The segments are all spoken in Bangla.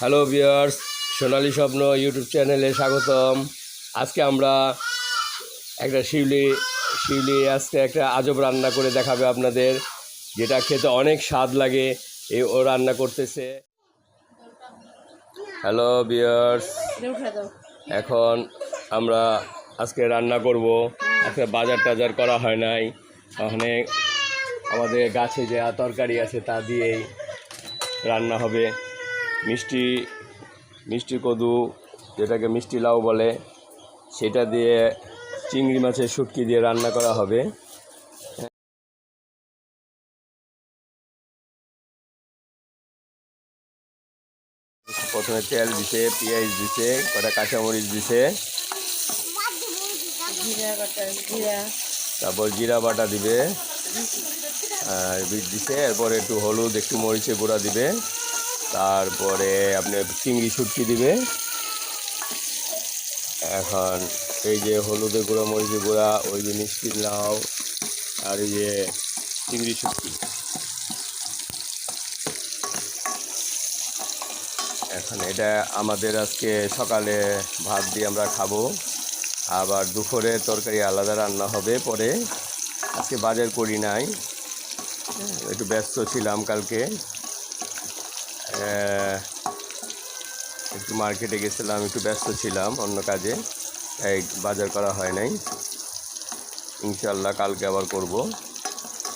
হ্যালো ভিউয়ার্স, সোনালী স্বপ্ন ইউটিউব চ্যানেলে স্বাগতম। আজকে আমরা একটা শিউলি আজকে একটা আজব রান্না করে দেখাবে আপনাদের, যেটা খেতে অনেক স্বাদ লাগে। ও রান্না করতেছে। হ্যালো ভিউয়ার্স, এখন আমরা আজকে রান্না করব। আজকে বাজার টাজার করা হয় নাই, ওখানে আমাদের গাছে যে তরকারি আছে তা দিয়েই রান্না হবে। মিষ্টি কদু, যেটাকে মিষ্টি লাউ বলে, সেটা দিয়ে চিংড়ি মাছের শুটকি দিয়ে রান্না করা হবে। প্রথমে তেল দিছে, পেঁয়াজ দিছে, কটা কাঁচামরিচ দিছে, তারপর জিরা বাটা দিবে আর বিট দিছে। এরপরে একটু হলুদ, একটু মরিচের গুঁড়া দিবে। তারপরে আপনি চিংড়ি শুটকি দিবে। এখন এই যে হলুদের গুঁড়া, মরিচের গুঁড়া, ওই যে মিষ্টি লাউ আর এই যে চিংড়ি শুটকি। এখন এটা আমাদের আজকে সকালে ভাত দিয়ে আমরা খাবো, আবার দুপুরে তরকারি আলাদা রান্না হবে পরে। আজকে বাজার করি নাই, একটু ব্যস্ত ছিলাম কালকে, একটু মার্কেটে গেছিলাম, একটু ব্যস্ত ছিলাম অন্য কাজে, এই বাজার করা হয় নাই। ইনশাল্লাহ কালকে আবার করব।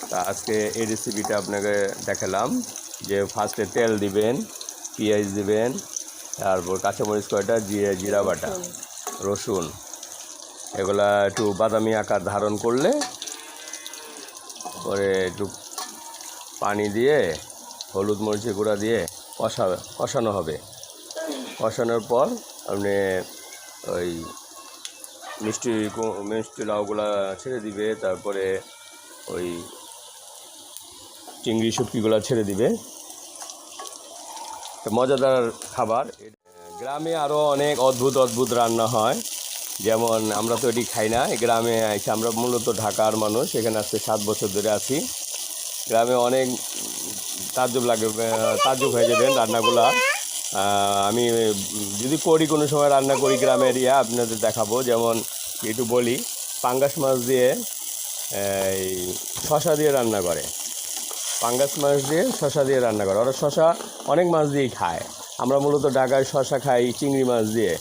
তা আজকে এই রেসিপিটা আপনাকে দেখালাম যে ফার্স্টে তেল দিবেন, পেঁয়াজ দিবেন, তারপর কাঁচামরিচ কয়টা, জিরা বাটা, রসুন, এগুলা একটু বাদামি আকার ধারণ করলে পরে একটু পানি দিয়ে হলুদ মরিচের গুঁড়া দিয়ে কষানো হবে। কষানোর পর আপনি ওই মিষ্টি লাউগুলা ছেড়ে দিবে, তারপরে ওই চিংড়ি শুটকিগুলো ছেড়ে দিবে। মজাদার খাবার। গ্রামে আরও অনেক অদ্ভুত রান্না হয়, যেমন আমরা তো এটি খাই না। গ্রামে এসে আমরা মূলত ঢাকার মানুষ, এখানে আজকে 7 বছর ধরে আছি। গ্রামে অনেক তাজ্জব হয়ে যাবেন রান্নাগুলা। আমি যদি করি, কোনো সময় রান্না করি গ্রামের আপনাদের দেখাবো। যেমন একটু বলি, পাঙ্গাস মাছ দিয়ে এই শশা দিয়ে রান্না করে। পাঙ্গাস মাছ দিয়ে শশা দিয়ে রান্না করে। ওরা শশা অনেক মাছ দিয়েই খায়। আমরা মূলত ঢাকায় শশা খাই চিংড়ি মাছ দিয়ে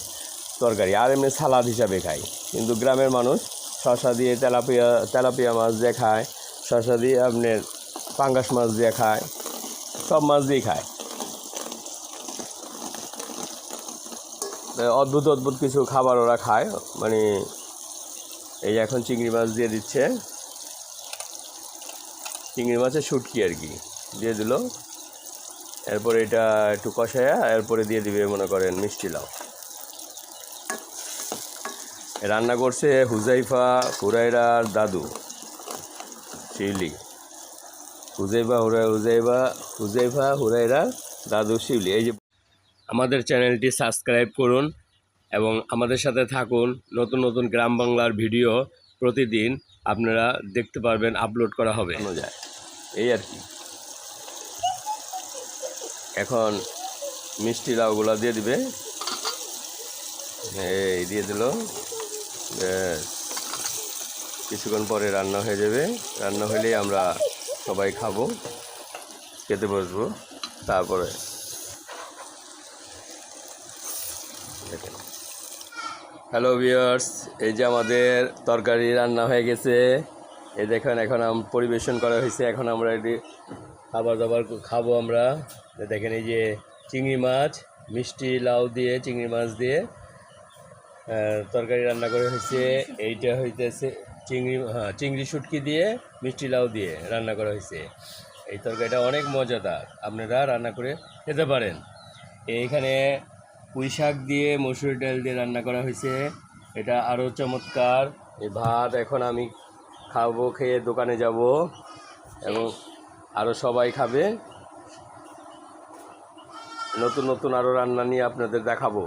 তরকারি, আর এমনি সালাদ হিসাবে খাই। কিন্তু গ্রামের মানুষ শশা দিয়ে তেলাপিয়া মাছ দিয়ে খায়, শশা দিয়ে আপনার পাঙ্গাস মাছ দিয়ে খায়, সব মাছ দিয়েই খায়। অদ্ভুত কিছু খাবার ওরা খায়। মানে এই এখন চিংড়ি মাছ দিয়ে দিচ্ছে, চিংড়ি মাছের শুটকি আর কি দিয়ে দিল। এরপরে এটা একটু কষায়া এরপরে দিয়ে দিবে মনে করেন মিষ্টি লাউ। রান্না করছে হুজাইফা হুরাইরার দাদু শিউলি। হুজাইফা হুরাইরার দাদু শিউলি। এই যে আমাদের চ্যানেলটি সাবস্ক্রাইব করুন এবং আমাদের সাথে থাকুন। নতুন গ্রাম বাংলার ভিডিও প্রতিদিন আপনারা দেখতে পারবেন, আপলোড করা হবে যায় এই আর কি। এখন মিষ্টি লাউগুলা দিয়ে দিবে, এই দিয়ে দিল। কিছুক্ষণ পরে রান্না হয়ে যাবে। রান্না হলেই আমরা সবাই খাবো, খেতে বসবো। তারপরে দেখেন, হ্যালো ভিউয়ার্স, এই যে আমাদের তরকারি রান্না হয়ে গেছে। এই দেখেন, এখন পরিবেশন করা হয়েছে। এখন আমরা এটি খাবার দাবার খাবো আমরা। দেখেন, এই যে চিংড়ি মাছ, মিষ্টি লাউ দিয়ে চিংড়ি মাছ দিয়ে তরকারি রান্না করা হয়েছে। এইটা হইতেছে চিংড়ি শুটকি দিয়ে মিষ্টি লাউ দিয়ে রান্না করা হয়েছে। এই তরকারিটা অনেক মজাদার, আপনারা রান্না করে খেতে পারেন। এইখানে পুঁই শাক দিয়ে মসুর ডাল দিয়ে রান্না করা হয়েছে, এটা আরও চমৎকার। এই ভাত এখন আমি খাবো, খেয়ে দোকানে যাব এবং আরও সবাই খাবে। নতুন আরও রান্না নিয়ে আপনাদের দেখাবো।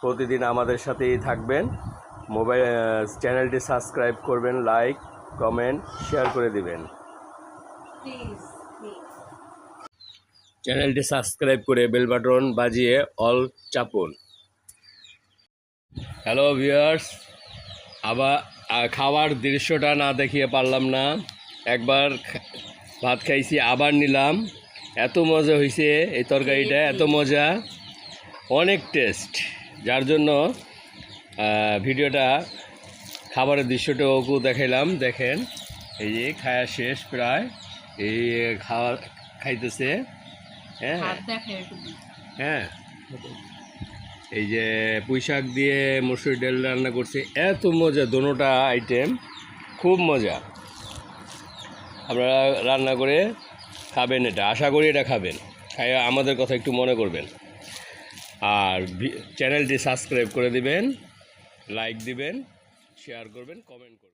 প্রতিদিন আমাদের সাথেই থাকবেন। চ্যানেলটি সাবস্ক্রাইব করবেন, লাইক কমেন্ট শেয়ার করে দিবেন। চ্যানেলটি সাবস্ক্রাইব করে বেল বাটন বাজিয়ে অল চাপুন। হ্যালো ভিউয়ার্স, আবার খাওয়ার দৃশ্যটা না দেখিয়ে পারলাম না। একবার ভাত খাইছি, আবার নিলাম। এত মজা হয়েছে এই তরকারিটা, এত মজা, অনেক টেস্ট, যার জন্য ভিডিওটা খাবারের দৃশ্যটাও দেখাইলাম। দেখেন, এই যে খাওয়া শেষ প্রায়, এই খাওয়া খাইতেছে। হ্যাঁ হ্যাঁ, এই যে পুঁই শাক দিয়ে মসুর ডাল রান্না করছে, এত মজা, দোনোটা আইটেম খুব মজা। আপনারা রান্না করে খাবেন, এটা আশা করি এটা খাবেন, খাই আমাদের কথা একটু মনে করবেন। আর চ্যানেলটি সাবস্ক্রাইব করে দিবেন, লাইক দিবেন, শেয়ার করবেন, কমেন্ট করবেন।